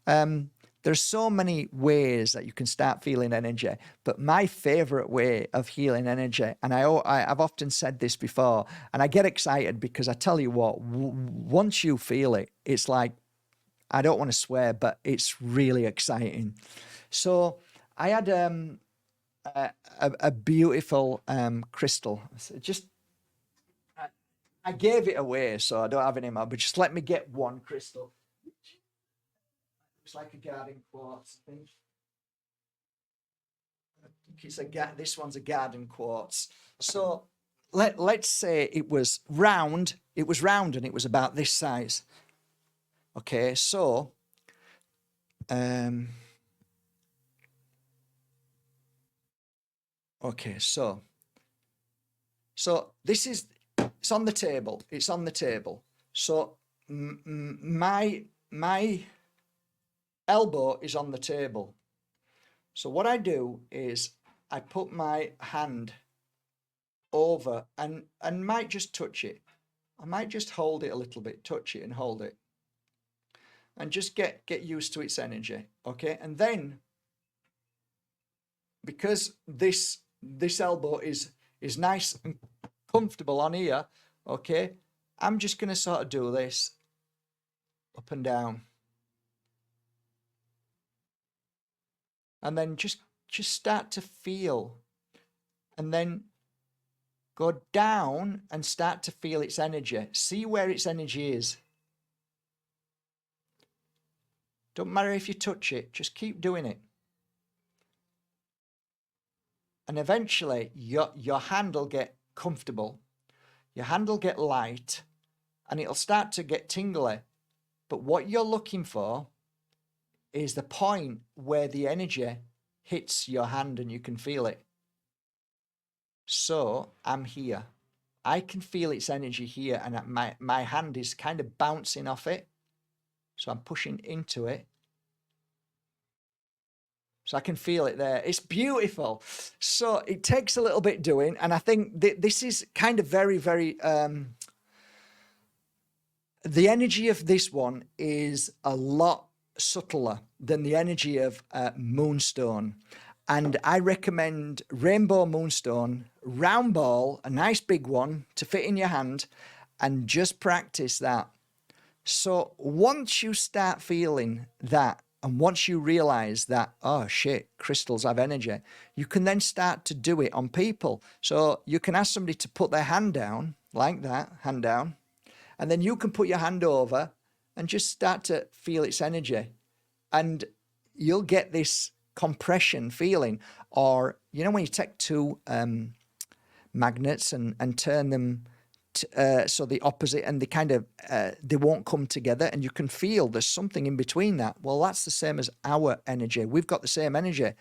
There's so many ways that you can start feeling energy, but my favorite way of healing energy, and I've often said this before, and I get excited because I tell you what, once you feel it, it's like, I don't want to swear, but it's really exciting. So I had a beautiful crystal. Just I gave it away, so I don't have it anymore, but just let me get one crystal. It's like a garden quartz, I think. This one's a garden quartz. So let's say it was round. It was round and it was about this size. Okay, so this is, it's on the table. It's on the table. So my elbow is on the table. So what I do is I put my hand over and might just touch it. I might just hold it a little bit, touch it and hold it. And just get used to its energy. Okay. And then because this elbow is nice and comfortable on here, okay, I'm just going to sort of do this up and down. And then just start to feel. And then go down and start to feel its energy. See where its energy is. Don't matter if you touch it, just keep doing it. And eventually your hand will get comfortable. Your hand will get light and it'll start to get tingly. But what you're looking for is the point where the energy hits your hand and you can feel it. So I'm here. I can feel its energy here and my hand is kind of bouncing off it. So I'm pushing into it. So I can feel it there. It's beautiful. So it takes a little bit doing. And I think this is kind of very, very... the energy of this one is a lot subtler than the energy of moonstone. And I recommend rainbow moonstone, round ball, a nice big one to fit in your hand, and just practice that. So once you start feeling that, and once you realize that, oh shit, crystals have energy, you can then start to do it on people. So you can ask somebody to put their hand down, like that, hand down, and then you can put your hand over and just start to feel its energy. And you'll get this compression feeling. Or, you know, when you take two magnets and turn them so the opposite, and they kind of they won't come together, and you can feel there's something in between that. Well, that's the same as our energy. We've got the same energy.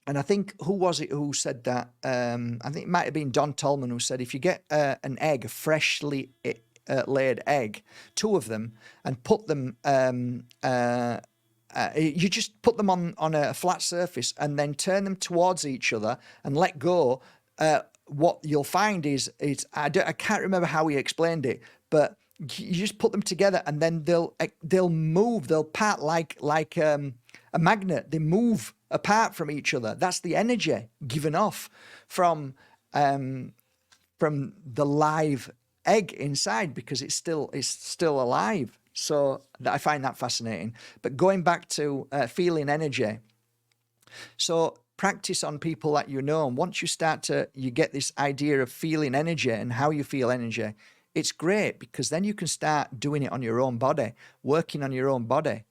And I think, who was it who said that? I think it might have been Don Tolman who said, if you get an egg, a freshly laid egg, two of them, and put them, you just put them on a flat surface and then turn them towards each other and let go. What you'll find is I can't remember how he explained it, but you just put them together and then they'll move, they'll part like a magnet. They move apart from each other. That's the energy given off from the live egg inside, because it's still alive. So I find that fascinating. But going back to feeling energy, so practice on people that you know, and once you get this idea of feeling energy and how you feel energy, it's great, because then you can start doing it on your own body, working on your own body.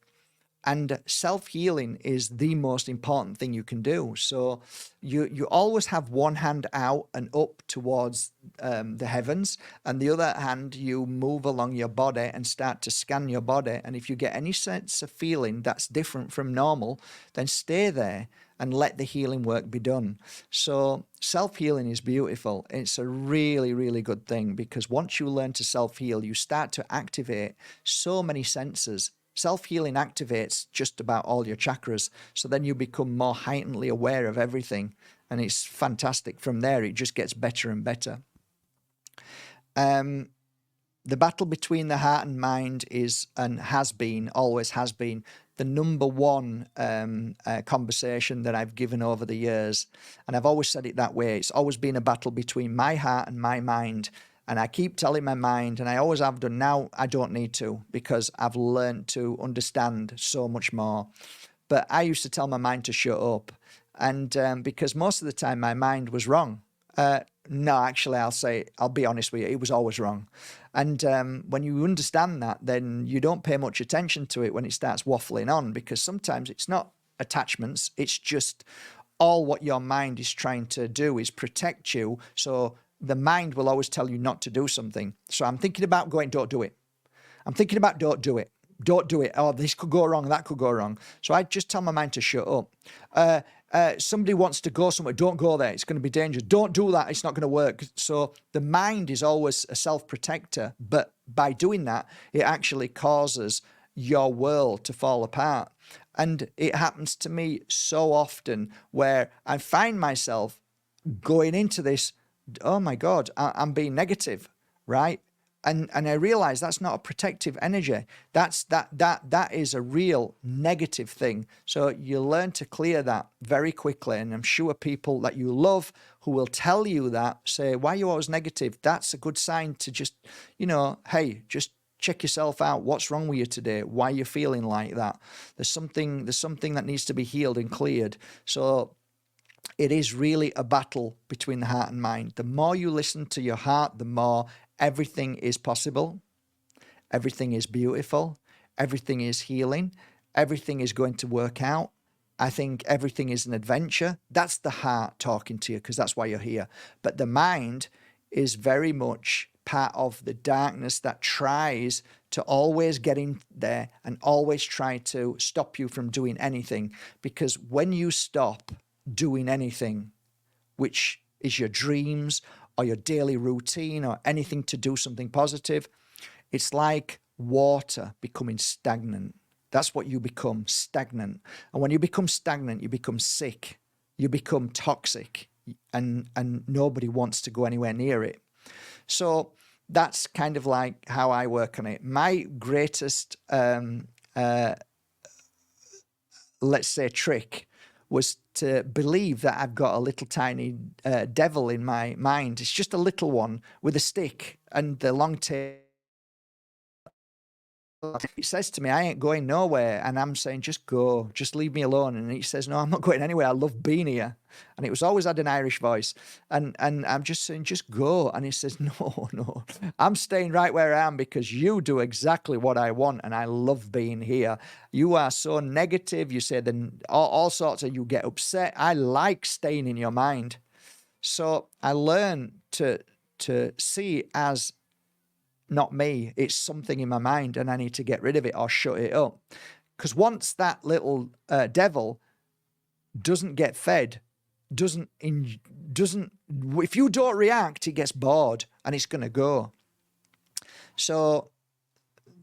And self-healing is the most important thing you can do. So you always have one hand out and up towards the heavens, and the other hand you move along your body and start to scan your body. And if you get any sense of feeling that's different from normal, then stay there and let the healing work be done. So self-healing is beautiful. It's a really, really good thing, because once you learn to self-heal, you start to activate so many senses. Self-healing activates just about all your chakras. So then you become more heightenedly aware of everything. And it's fantastic. From there, it just gets better and better. The battle between the heart and mind is, and has been, always has been, the number one conversation that I've given over the years. And I've always said it that way. It's always been a battle between my heart and my mind. And I keep telling my mind, and I always have done. Now I don't need to, because I've learned to understand so much more. But I used to tell my mind to shut up. And because most of the time my mind was wrong. No, actually, I'll be honest with you, it was always wrong. And when you understand that, then you don't pay much attention to it when it starts waffling on, because sometimes it's not attachments, it's just all what your mind is trying to do is protect you. So the mind will always tell you not to do something. So I'm thinking about going, don't do it. I'm thinking about don't do it. Don't do it. Oh, this could go wrong, that could go wrong. So I just tell my mind to shut up. Somebody wants to go somewhere, don't go there. It's going to be dangerous. Don't do that. It's not going to work. So the mind is always a self-protector. But by doing that, it actually causes your world to fall apart. And it happens to me so often, where I find myself going into this, oh my God, I'm being negative, right? And I realize that's not a protective energy. That is a real negative thing. So you learn to clear that very quickly. And I'm sure people that you love who will tell you that say, why are you always negative? That's a good sign to just, hey, just check yourself out. What's wrong with you today? Why are you feeling like that? There's something that needs to be healed and cleared. So it is really a battle between the heart and mind. The more you listen to your heart, the more everything is possible. Everything is beautiful. Everything is healing. Everything is going to work out. I think everything is an adventure. That's the heart talking to you, because that's why you're here. But the mind is very much part of the darkness that tries to always get in there and always try to stop you from doing anything. Because when you stop doing anything, which is your dreams or your daily routine or anything to do something positive, it's like water becoming stagnant. That's what you become, stagnant. And when you become stagnant, you become sick, you become toxic, and nobody wants to go anywhere near it. So that's kind of like how I work on it. My greatest, let's say, trick was to believe that I've got a little tiny devil in my mind. It's just a little one with a stick and the long tail. It says to me, I ain't going nowhere. And I'm saying, just go, just leave me alone. And he says, no, I'm not going anywhere. I love being here. And it was always had an Irish voice. And I'm just saying, just go. And he says, no, I'm staying right where I am because you do exactly what I want. And I love being here. You are so negative. You say then all sorts of, you get upset. I like staying in your mind. So I learned to see it as not me, it's something in my mind and I need to get rid of it or shut it up. Because once that little devil doesn't get fed, if you don't react, it gets bored and it's going to go. So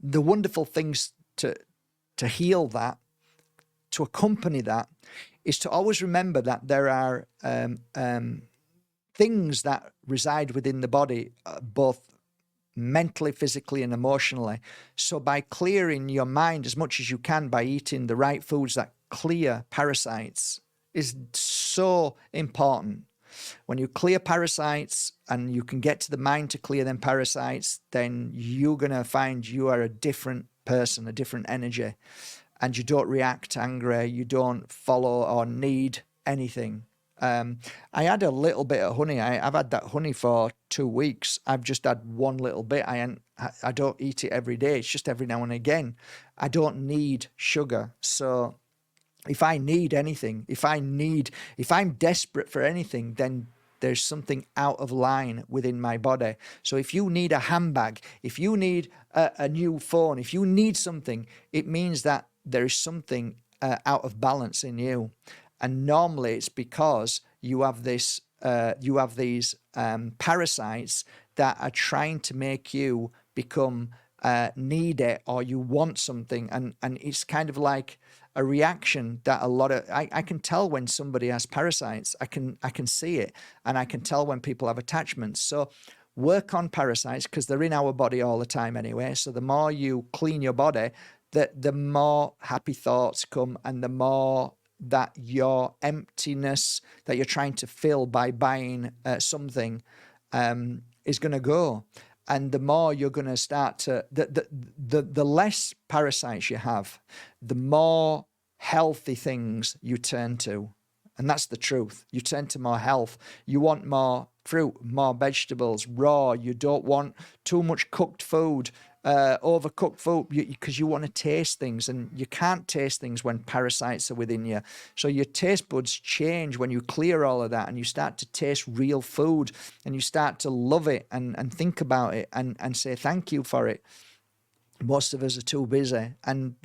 the wonderful things to heal that, to accompany that, is to always remember that there are things that reside within the body, both mentally, physically, and emotionally. So by clearing your mind as much as you can by eating the right foods that clear parasites is so important. When you clear parasites and you can get to the mind to clear them parasites, then you're going to find you are a different person, a different energy, and you don't react angry, you don't follow or need anything. I had a little bit of honey. I've had that honey for 2 weeks. I've just had one little bit. I don't eat it every day. It's just every now and again. I don't need sugar. So if I need anything, if I'm desperate for anything, then there's something out of line within my body. So if you need a handbag, if you need a new phone, if you need something, it means that there is something out of balance in you. And normally it's because you have these parasites that are trying to make you become needy, or you want something, and it's kind of like a reaction that I can tell when somebody has parasites. I can see it, and I can tell when people have attachments. So work on parasites because they're in our body all the time anyway. So the more you clean your body, the more happy thoughts come, and the more that your emptiness that you're trying to fill by buying something is going to go. And the more you're going to start to, the less parasites you have, the more healthy things you turn to. And that's the truth. You turn to more health. You want more fruit, more vegetables, raw. You don't want too much cooked food, overcooked food, because you want to taste things, and you can't taste things when parasites are within you. So your taste buds change when you clear all of that, and you start to taste real food, and you start to love it and think about it and say thank you for it. Most of us are too busy, and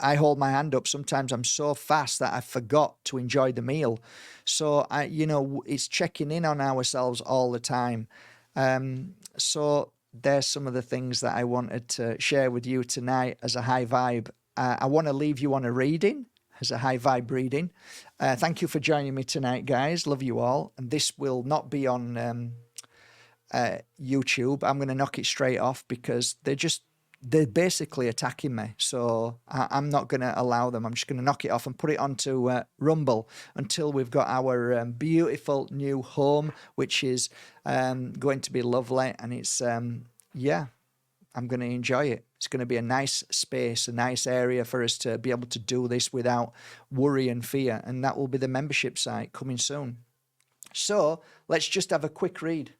I hold my hand up. Sometimes I'm so fast that I forgot to enjoy the meal. So it's checking in on ourselves all the time. So there's some of the things that I wanted to share with you tonight as a high vibe. I want to leave you on a reading as a high vibe reading. Thank you for joining me tonight, guys. Love you all. And this will not be on YouTube, I'm going to knock it straight off because they're basically attacking me. So I'm not going to allow them. I'm just going to knock it off and put it onto Rumble until we've got our beautiful new home, which is going to be lovely. And it's, yeah, I'm going to enjoy it. It's going to be a nice space, a nice area for us to be able to do this without worry and fear. And that will be the membership site coming soon. So let's just have a quick read.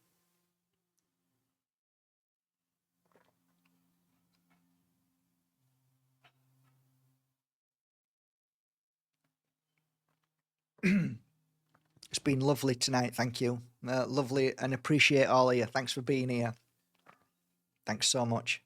It's been lovely tonight. Thank you. Lovely, and appreciate all of you. Thanks for being here. Thanks so much.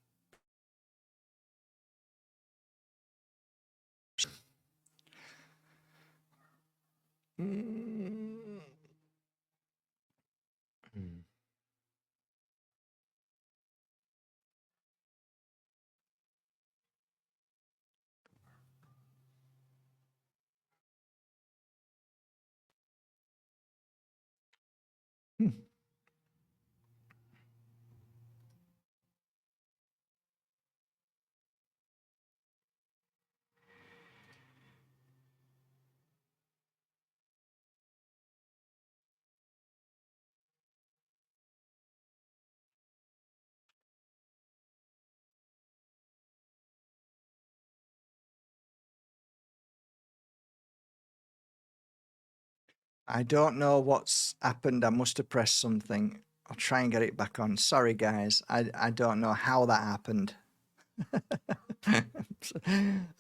I don't know what's happened. I must have pressed something. I'll try and get it back on. Sorry, guys. I don't know how that happened.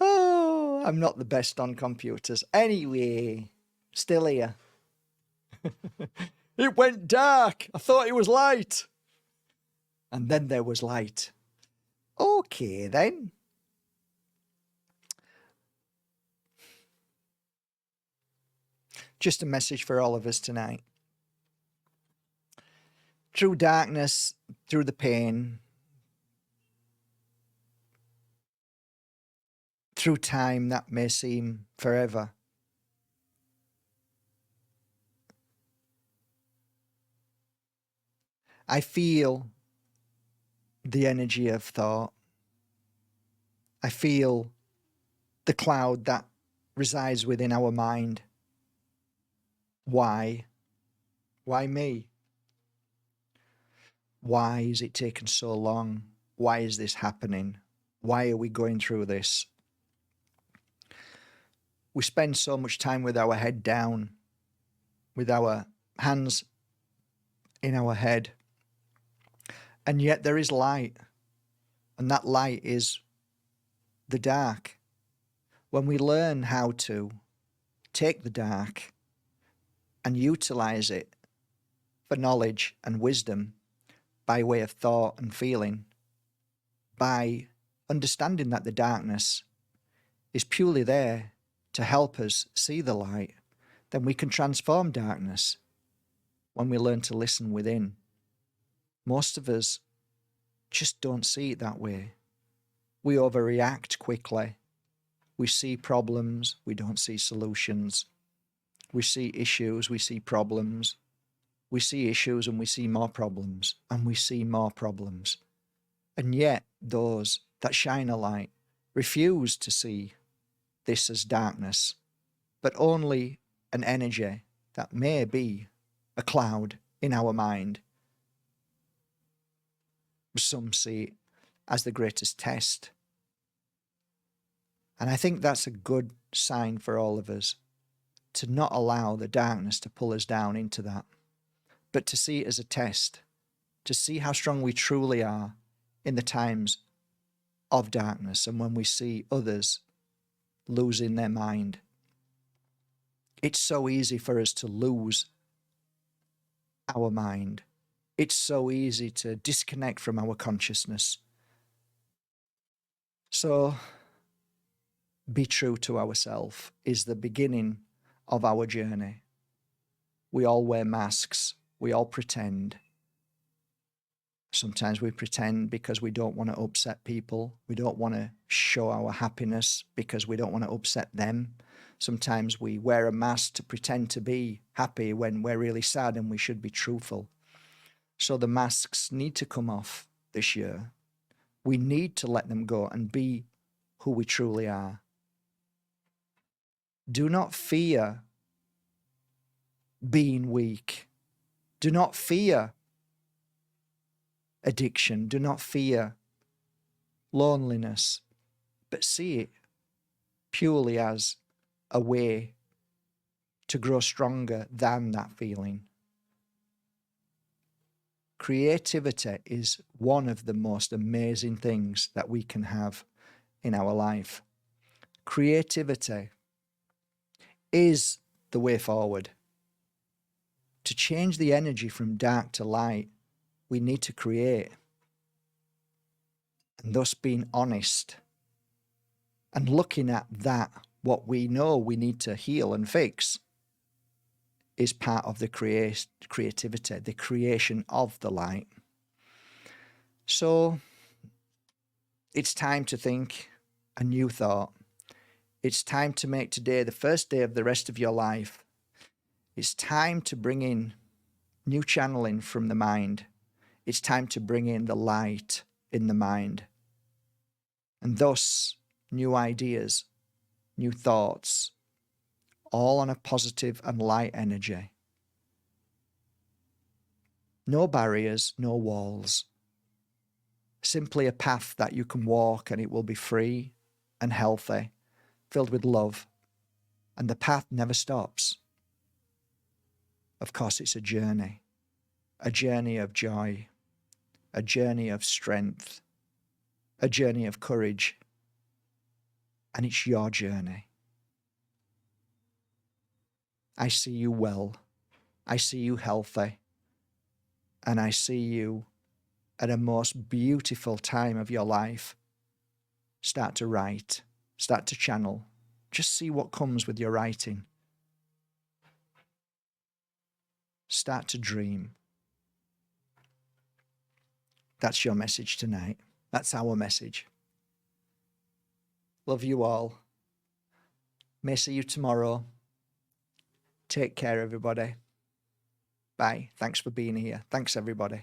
Oh, I'm not the best on computers. Anyway, still here. It went dark. I thought it was light. And then there was light. Okay, then. Just a message for all of us tonight. Through darkness, through the pain, through time that may seem forever, I feel the energy of thought. I feel the cloud that resides within our mind. Why? Why me? Why is it taken so long? Why is this happening? Why are we going through this? We spend so much time with our head down, with our hands in our head. And yet there is light. And that light is the dark. When we learn how to take the dark and utilize it for knowledge and wisdom by way of thought and feeling, by understanding that the darkness is purely there to help us see the light, then we can transform darkness when we learn to listen within. Most of us just don't see it that way. We overreact quickly. We see problems, we don't see solutions. We see issues, we see problems. We see issues and we see more problems, and we see more problems. And yet those that shine a light refuse to see this as darkness, but only an energy that may be a cloud in our mind. Some see it as the greatest test. And I think that's a good sign for all of us, to not allow the darkness to pull us down into that, but to see it as a test, to see how strong we truly are in the times of darkness and when we see others losing their mind. It's so easy for us to lose our mind. It's so easy to disconnect from our consciousness. So be true to ourselves is the beginning of our journey. We all wear masks. We all pretend. Sometimes we pretend because we don't want to upset people. We don't want to show our happiness because we don't want to upset them. Sometimes we wear a mask to pretend to be happy when we're really sad and we should be truthful. So the masks need to come off this year. We need to let them go and be who we truly are. Do not fear being weak. Do not fear addiction. Do not fear loneliness, but see it purely as a way to grow stronger than that feeling. Creativity is one of the most amazing things that we can have in our life. Creativity is the way forward. To change the energy from dark to light, we need to create. And thus being honest and looking at that, what we know we need to heal and fix, is part of the creativity, the creation of the light. So it's time to think a new thought. It's time to make today the first day of the rest of your life. It's time to bring in new channeling from the mind. It's time to bring in the light in the mind. And thus, new ideas, new thoughts, all on a positive and light energy. No barriers, no walls. Simply a path that you can walk and it will be free and healthy, filled with love. And the path never stops. Of course, it's a journey of joy, a journey of strength, a journey of courage. And it's your journey. I see you well. I see you healthy. And I see you at a most beautiful time of your life. Start to write, start to channel. Just see what comes with your writing. Start to dream. That's your message tonight. That's our message. Love you all. May see you tomorrow. Take care, everybody. Bye. Thanks for being here. Thanks, everybody.